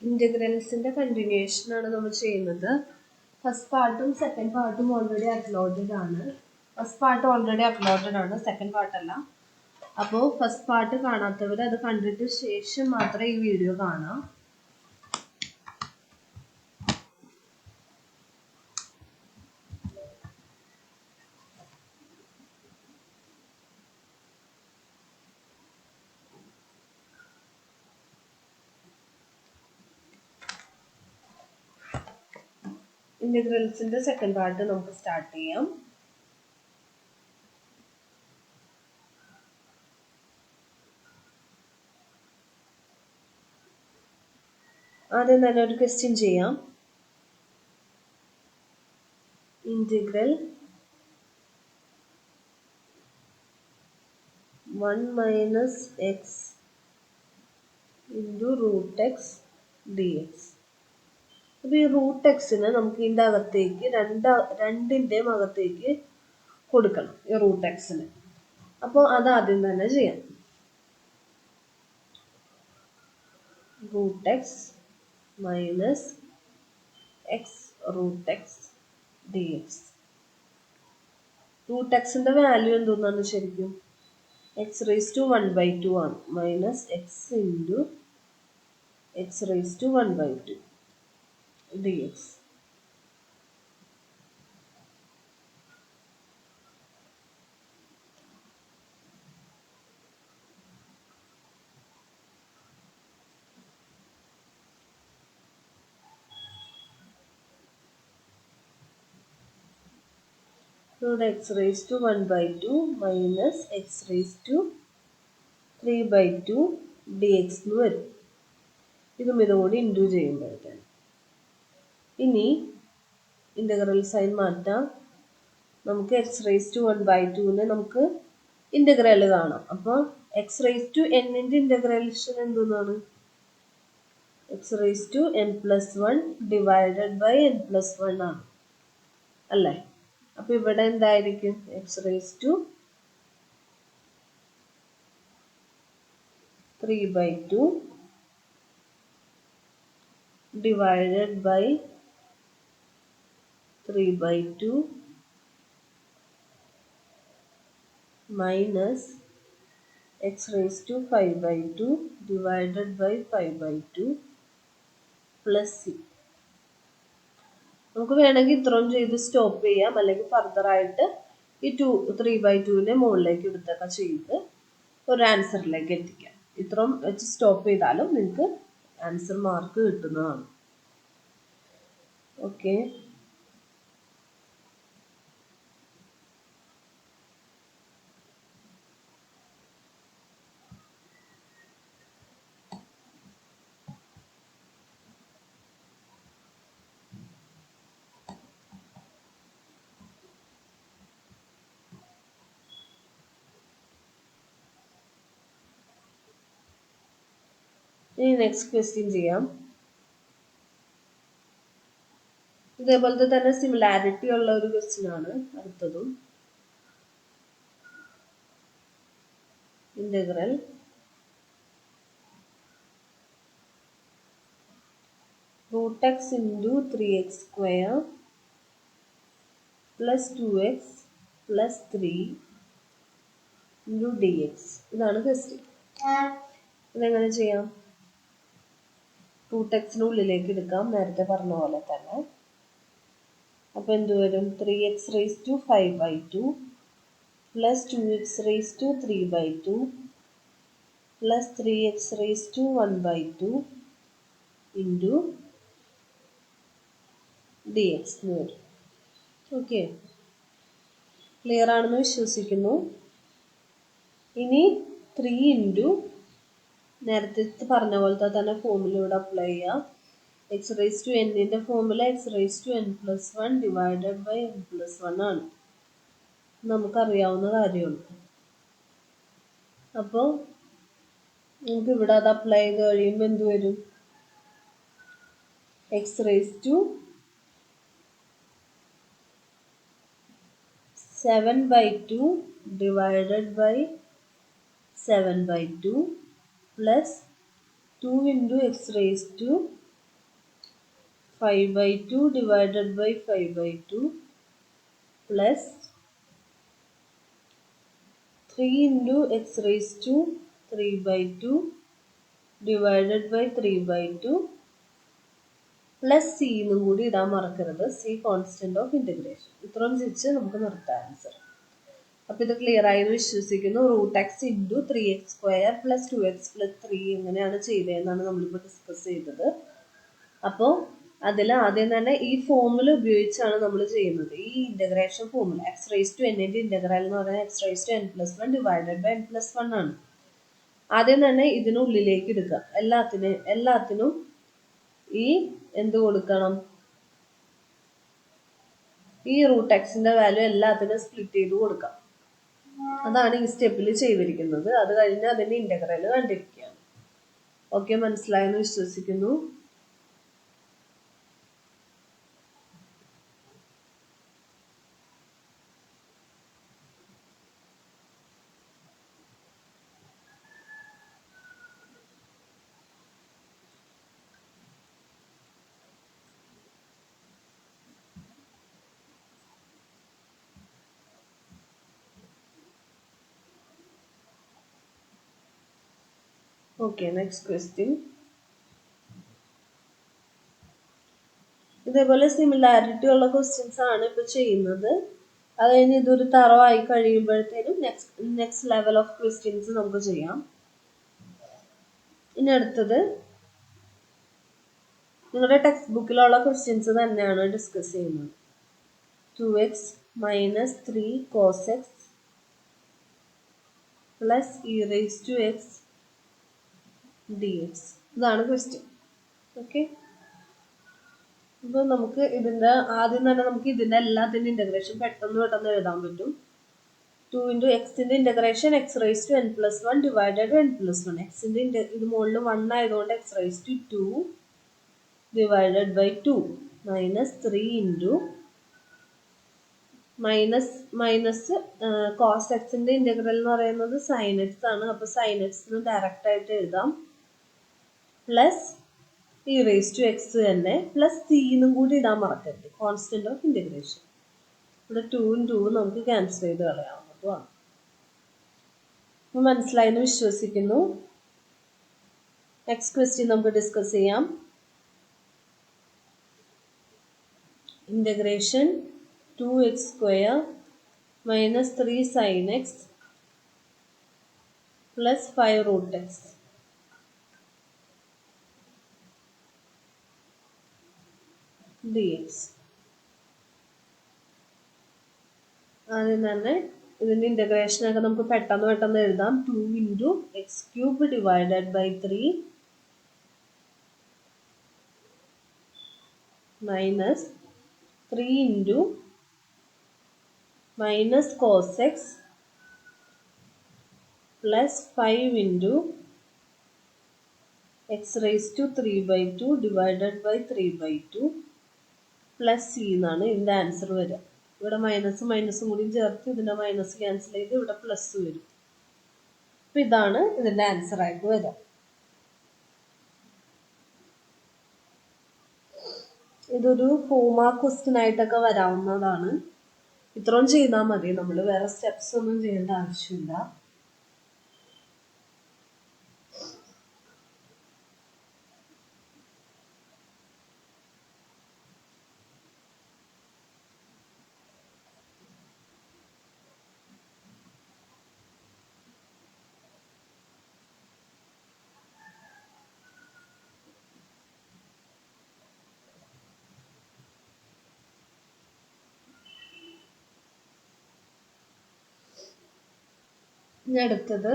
ഇന്റഗ്രൽസിന്റെ continuation ആണ് നമ്മൾ ചെയ്യുന്നത്. ഫസ്റ്റ് പാർട്ടും സെക്കൻഡ് പാർട്ടും ഓൾറെഡി അപ്ലോഡഡ് ആണ്. ഫസ്റ്റ് പാർട്ട് ഓൾറെഡി അപ്ലോഡഡ് ആണ്, സെക്കൻഡ് പാർട്ട് അല്ല. അപ്പോൾ ഫസ്റ്റ് പാർട്ട് കാണാത്തവർ അത് കണ്ടിട്ട് ശേഷം മാത്രമേ ഈ വീഡിയോ കാണാം. ഇന്റഗ്രൽസിന്റെ സെക്കൻഡ് പാർട്ട് നമുക്ക് സ്റ്റാർട്ട് ചെയ്യാം. ആദ്യം തന്നെ ഒരു ക്വസ്റ്റ്യൻ ചെയ്യാം. Integral 1 - x into √x dx. അപ്പൊ ഈ √x നമുക്ക് ഇതിന്റെ അകത്തേക്ക് രണ്ടിന്റെയും അകത്തേക്ക് കൊടുക്കണം ഈ √x. അപ്പോൾ അത് ആദ്യം തന്നെ ചെയ്യാം. √x minus x √x dx. √xന്റെ വാല്യൂ എന്തോന്നാണ് ശരിക്കും? x⁻1/2 ആണ്. Minus x into x⁻1/2 dx. ഇവിടെ x⁻1/2 മൈനസ് x⁻3/2 dx എന്ന് വരും. ഇതുകൂടി ഇൻറ്റു ചെയ്യുമ്പോഴത്തേന് ഇനി ഇന്റഗ്രൽ സൈൻ മാറ്റാം. നമുക്ക് x⁻1/2 നമുക്ക് ഇന്റഗ്രൽ കാണാം. അപ്പോൾ x⁻n ഇന്റഗ്രേഷൻ എന്താണ്? x⁻n+1 ഡിവൈഡഡ് ബൈ n+1 ആണ് അല്ലേ? അപ്പൊ ഇവിടെ എന്തായിരിക്കും? x⁻3/2 divided by 3/2 minus x⁻5/2 divided by 5/2 plus c. നമുക്ക് വേണമെങ്കിൽ ഇത്രയും ചെയ്ത് സ്റ്റോപ്പ് ചെയ്യാം, അല്ലെങ്കിൽ ഫർദർ ആയിട്ട് ഈ 3/2 മുകളിലേക്ക് എടുത്തൊക്കെ ചെയ്ത് ഒരു ആൻസറിലേക്ക് എത്തിക്കാം. ഇത്രയും വെച്ച് സ്റ്റോപ്പ് ചെയ്താലും നിങ്ങൾക്ക് ആൻസർ മാർക്ക് കിട്ടുന്നതാണ്. ഓക്കെ, ഇനി നെക്സ്റ്റ് ക്വസ്റ്റ്യൻ ചെയ്യാം. ഇതേപോലത്തെ തന്നെ സിമിലാരിറ്റി ഉള്ള ഒരു ക്വസ്റ്റ്യൻ ആണ് അടുത്തതും. Integral √x into 3x² plus 2x plus 3 into dx. ഇതാണ് ക്വസ്റ്റ്യൻ. ഇതെങ്ങനെ ചെയ്യാം? √x ഉള്ളിലേക്ക് എടുക്കാം, നേരത്തെ പറഞ്ഞ പോലെ തന്നെ. അപ്പൊ എന്ത് വരും? 3x⁵5/2 plus 2x⁵3/2 plus 3x⁵1/2 into dx എന്ന് വരും. ഓക്കെ, ക്ലിയർ ആണെന്ന് വിശ്വസിക്കുന്നു. ഇനി 3 ഇൻറ്റു നേരത്തെ പറഞ്ഞ പോലത്തെ തന്നെ ഫോമുല ഇവിടെ അപ്ലൈ ചെയ്യാം. x⁻n formula x⁻n+1 divided by n+1 ആണ്, നമുക്കറിയാവുന്ന കാര്യമാണ്. അപ്പോൾ നമുക്ക് ഇവിടെ അത് അപ്ലൈ ചെയ്ത് കഴിയുമ്പോൾ എന്ത് വരും? x⁻7/2 divided by 7/2 plus 2 into x⁻ 5/2 divided by 5/2 plus 3 into x raised to 3/2 divided by 3/2 plus c എന്നും കൂടി ഇടാൻ മറക്കരുത്. c constant of integration. ഇത്രയും വെച്ച് നമുക്ക് നിർത്താം ആൻസർ. അപ്പോൾ ഇത് ക്ലിയർ ആയി എന്ന് വിശ്വസിക്കുന്നു. √x into 3x² plus 2x plus 3 എങ്ങനെയാണ് ചെയ്തതെന്നാണ് നമ്മളിപ്പോൾ ഡിസ്കസ് ചെയ്തത്. അപ്പോൾ അതിൽ ആദ്യം തന്നെ ഈ ഫോമുല ഉപയോഗിച്ചാണ് നമ്മൾ ചെയ്യുന്നത്. ഈ integration formula x raise to എന്നിന്റെ ഇന്റഗ്രൽ എന്ന് പറയുന്നത് x raise to n+1 divided by n+1 ആണ്. ആദ്യം തന്നെ ഇതിനുള്ളിലേക്ക് എടുക്കുക. എല്ലാത്തിനും ഈ എന്ത് കൊടുക്കണം, ഈ √xന്റെ വാല്യൂ എല്ലാത്തിനും സ്പ്ലിറ്റ് ചെയ്ത് കൊടുക്കാം. അതാണ് ഈ സ്റ്റെപ്പിൽ ചെയ്തിരിക്കുന്നത്. അത് കഴിഞ്ഞ് അതിന്റെ ഇന്റഗ്രൽ കണ്ടിരിക്കുകയാണ്. ഓക്കെ, മനസ്സിലായെന്ന് വിശ്വസിക്കുന്നു. Okay, next question. ഇതേപോലെ സിമിലാരിറ്റി ഉള്ള ക്വസ്റ്റ്യൻസ് ആണ് ഇപ്പൊ ചെയ്യുന്നത്. അത് കഴിഞ്ഞ് ഇതൊരു തറവായി കഴിയുമ്പോഴത്തേനും നെക്സ്റ്റ് ലെവൽ ഓഫ് ക്വസ്റ്റ്യൻസ് നമുക്ക് ചെയ്യാം. ഇനി അടുത്തത് നിങ്ങളുടെ ടെക്സ്റ്റ് ബുക്കിലുള്ള ക്വസ്റ്റ്യൻസ് തന്നെയാണ് ഡിസ്കസ് ചെയ്യുന്നത്. 2x minus 3 cos x plus e raised to x dx. ഇതാണ് ക്വസ്റ്റ്യൻ. ഓക്കെ, അപ്പോൾ നമുക്ക് ആദ്യം തന്നെ നമുക്ക് ഇതിന്റെ എല്ലാത്തിന്റെ ഇന്റഗ്രേഷൻ പെട്ടെന്ന് എഴുതാൻ പറ്റും. 2 into എക്സിന്റെ integration x raise to n+1 divided n+1. എക്സിന്റെ ഇത് മുകളിൽ 1 ആയതുകൊണ്ട് x raise to 2 divided by 2 minus 3 into minus cos എക്സിന്റെ ഇന്റഗ്രൽ എന്ന് പറയുന്നത് സൈൻ എക്സ് ആണ്. അപ്പൊ സൈൻ എക്സ് ഡയറക്റ്റ് ആയിട്ട് എഴുതാം. Plus e raise to x തന്നെ പ്ലസ് സി എന്നും കൂടി ഇടാൻ മറക്കരുത്. Constant of integration. ഇവിടെ 2ഉം 2ഉം നമുക്ക് ക്യാൻസൽ ചെയ്ത് കളയാവുന്നതുമാണ്. അപ്പൊ മനസ്സിലായെന്ന് വിശ്വസിക്കുന്നു. നെക്സ്റ്റ് ക്വസ്റ്റ്യൻ നമുക്ക് ഡിസ്കസ് ചെയ്യാം. Integration 2x² minus 3 sin x plus 5 √x dx. ആദ്യം തന്നെ ഇതിന്റെ ഇന്റഗ്രേഷൻ ഒക്കെ നമുക്ക് പെട്ടെന്ന് എഴുതാം. 2 into x³ divided by 3 minus 3 into minus cos x plus 5 into x raised to 3/2 divided by 3/2 plus c എന്നാണ് ഇതിന്റെ ആൻസർ വരിക. ഇവിടെ മൈനസും കൂടി ചേർത്ത് ഇതിന്റെ മൈനസ് ക്യാൻസൽ ചെയ്ത് ഇവിടെ പ്ലസ് വരും. അപ്പൊ ഇതാണ് ഇതിന്റെ ആൻസർ ആയിട്ട് വരിക. ഇതൊരു 4 മാർക്ക് ക്വസ്റ്റ്യൻ ആയിട്ടൊക്കെ വരാവുന്നതാണ്. ഇത്രയും ചെയ്താൽ മതി. നമ്മൾ വേറെ സ്റ്റെപ്സ് ഒന്നും ചെയ്യേണ്ട ആവശ്യമില്ല. ഇനി അടുത്തത്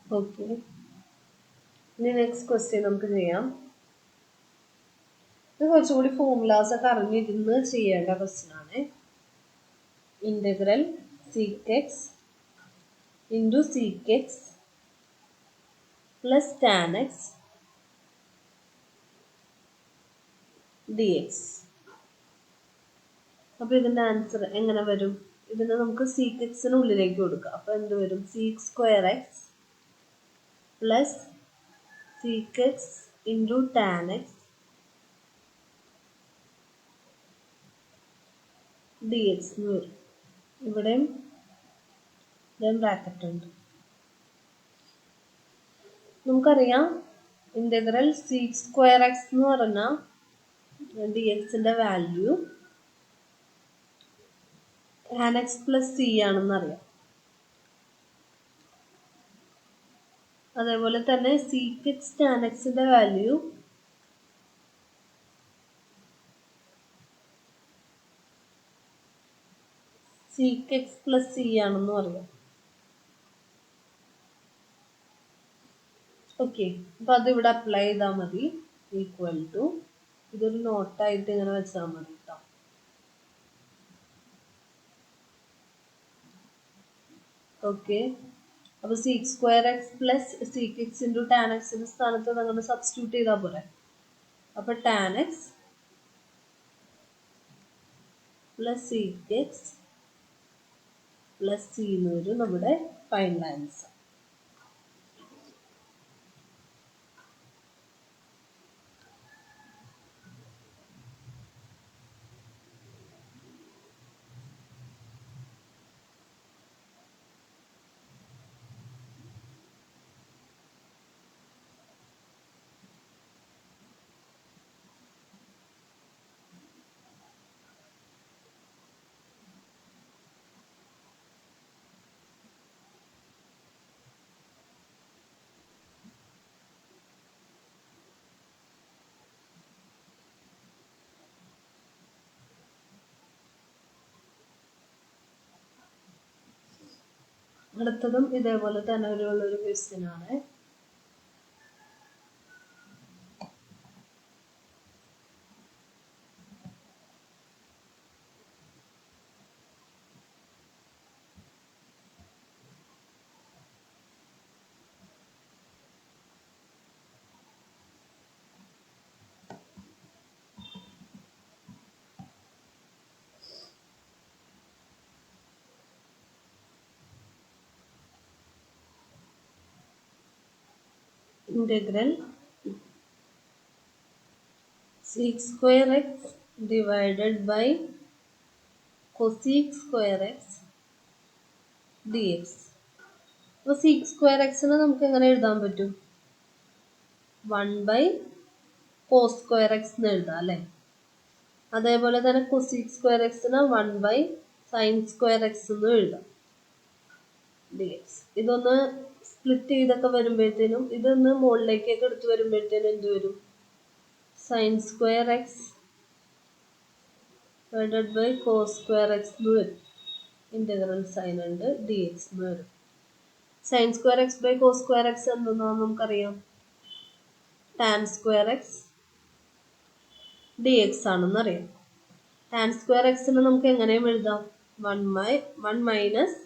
ഓക്കെ, ഇനി നെക്സ്റ്റ് ക്വസ്റ്റ്യൻ നമുക്ക് ചെയ്യാം. ഇത് കുറച്ചുകൂടി ഫോർമുലാസ് ഒക്കെ അറിഞ്ഞിരുന്ന് ചെയ്യേണ്ട ക്വസ്റ്റ്യൻ ആണ്. Integral seek X into seek X plus tan X d X. അപ്പൊ ഇതിന്റെ ആൻസർ എങ്ങനെ വരും? ഇതിനെ നമുക്ക് സീക്ക് എക്സിന് ഉള്ളിലേക്ക് കൊടുക്കാം. അപ്പൊ എന്ത് വരും? Seek square X plus seek X into tan X d x എന്ന് വരും. ഇവിടെയും ബ്രാക്കറ്റ് ഉണ്ട്. നമുക്കറിയാം ഇന്റഗ്രൽ സീക്ക് സ്ക്വയർ എക്സ് എന്ന് പറഞ്ഞാൽ ഡി എക്സിന്റെ value tan X plus C ആണെന്ന് അറിയാം. അതേപോലെ തന്നെ സീക്ക് എക്സ് ടാൻ എക്സിന്റെ value seek X plus C ആണെന്നും അറിയാം. ഓക്കെ, അപ്പൊ അത് ഇവിടെ അപ്ലൈ ചെയ്താൽ മതി. ഈക്വൽ ടു, ഇതൊരു നോട്ടായിട്ട് ഇങ്ങനെ വെച്ചാൽ മതി കേട്ടോ. ഓക്കെ, അപ്പൊ seek square X plus seek X into tan എക്സിന്റെ സ്ഥാനത്ത് അങ്ങനെ സബ്സ്റ്റിറ്റ്യൂട്ട് ചെയ്താൽ പോരെ. അപ്പൊ tan X plus seek X plus C എന്ന് വരും നമ്മുടെ ഫൈനൽ ആൻസർ. അടുത്തതും ഇതേപോലെ തന്നെ ഒരു ക്വസ്റ്റ്യൻ ആണ്. Integral sec square x divided by cosec square x dx. അപ്പോൾ sec square x നമുക്ക് എങ്ങനെ എഴുതാൻ പറ്റും? 1 cos square x എന്ന് എഴുതാം അല്ലേ. അതേപോലെ തന്നെ cosec square x 1 sin square x എന്ന് എഴുതാം dx. ഇതൊന്ന് സ്പ്ലിറ്റ് ചെയ്തൊക്കെ വരുമ്പോഴത്തേനും ഇതൊന്ന് മുകളിലേക്കൊക്കെ എടുത്ത് വരുമ്പോഴത്തേനും എന്ത് വരും? Sine square x divided by cos square x എന്ന് വരും. ഇന്റഗ്രൽ സൈൻ ഉണ്ട്, ഡി എക്സ് എന്ന് വരും. Sine square x by cos square x എന്തെന്നാന്ന് നമുക്കറിയാം, tan square x d x ആണെന്ന് അറിയാം. ടാൻ സ്ക്വയർ എക്സിന് നമുക്ക് എങ്ങനെയും എഴുതാം? 1 minus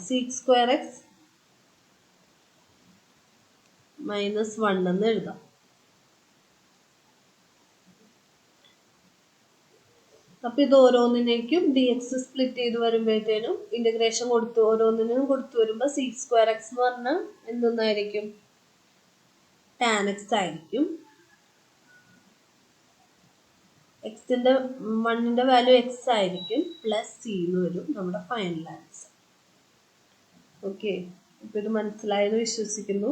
sec square x minus 1 എന്ന് എഴുതാം. അപ്പൊ ഇത് ഓരോന്നിനേക്കും ഡി എക്സ് സ്പ്ലിറ്റ് ചെയ്ത് വരുമ്പോഴത്തേനും ഇന്റഗ്രേഷൻ കൊടുത്തു ഓരോന്നിനും കൊടുത്തു വരുമ്പോ സീക്ക് സ്ക്വയർ എക്സ് എന്ന് പറഞ്ഞാൽ എന്തൊന്നായിരിക്കും? ടാൻ എക്സ് ആയിരിക്കും. എക്സിന്റെ 1ന്റെ വാല്യൂ എക്സ് ആയിരിക്കും, പ്ലസ് സി എന്ന് വരും നമ്മുടെ ഫൈനൽ ആൻസർ. ഓക്കെ, ഇപ്പൊ ഇത് മനസ്സിലായെന്ന് വിശ്വസിക്കുന്നു.